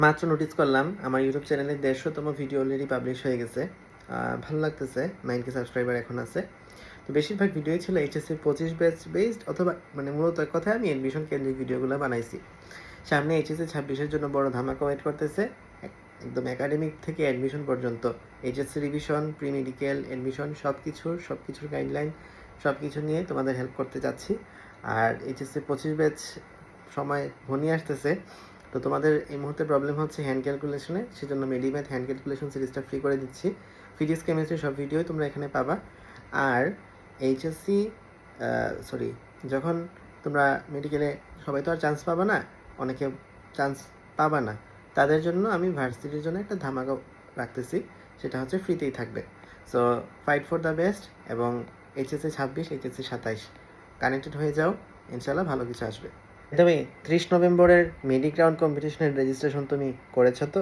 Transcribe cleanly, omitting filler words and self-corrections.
মাত্র নোটিস করলাম আমার ইউটিউব চ্যানেলে 150তম ভিডিও অলরেডি পাবলিশ হয়ে গেছে। ভালো লাগতেছে, 9K সাবস্ক্রাইবার এখন আছে। তো বেশিরভাগ ভিডিওই ছিল এইচএসসি 25 ব্যাচ বেসড, অথবা মূলত এক কথায় আমি অ্যাডমিশন কেন্দ্রিক ভিডিওগুলো বানাইছি। সামনে এইচএসসি 26-এর জন্য বড় ধামাকা ওয়েট করতেছে, একদম একাডেমিক থেকে অ্যাডমিশন পর্যন্ত। HSC revision, pre medical, admission সব কিছুর গাইডলাইন সব কিছু নিয়ে তোমাদের হেল্প করতে যাচ্ছি। আর এইচএসসি 25 ব্যাচ সময় ঘনিয়ে আসতেছে, তো তোমাদের এই মুহূর্তে প্রবলেম হচ্ছে হ্যান্ড ক্যালকুলেশনে, সেজন্য মেডিম্যাথ হ্যান্ড ক্যালকুলেশন সিরিজটা ফ্রি করে দিচ্ছি। ফিজিক্স কেমিস্ট্রি সব ভিডিওই তোমরা এখানে পাবা। আর এইচএসসি যখন তোমরা মেডিকেলে, সবাই তো আর চান্স পাবা না, অনেকে চান্স পাবা না, তাদের জন্য আমি ভার্সিটির জন্য একটা ধামাকা রাখতেছি, সেটা হচ্ছে ফ্রিতেই থাকবে। So fight for the best, এবং এইচএসসি 26, এইচএসসি 27 কানেক্টেড হয়ে যাও, ইনশাল্লাহ ভালো কিছু আসবে। তবে 30 নভেম্বরের মেডিগ্রাউন্ড কম্পিটিশনের রেজিস্ট্রেশন তুমি করেছো তো?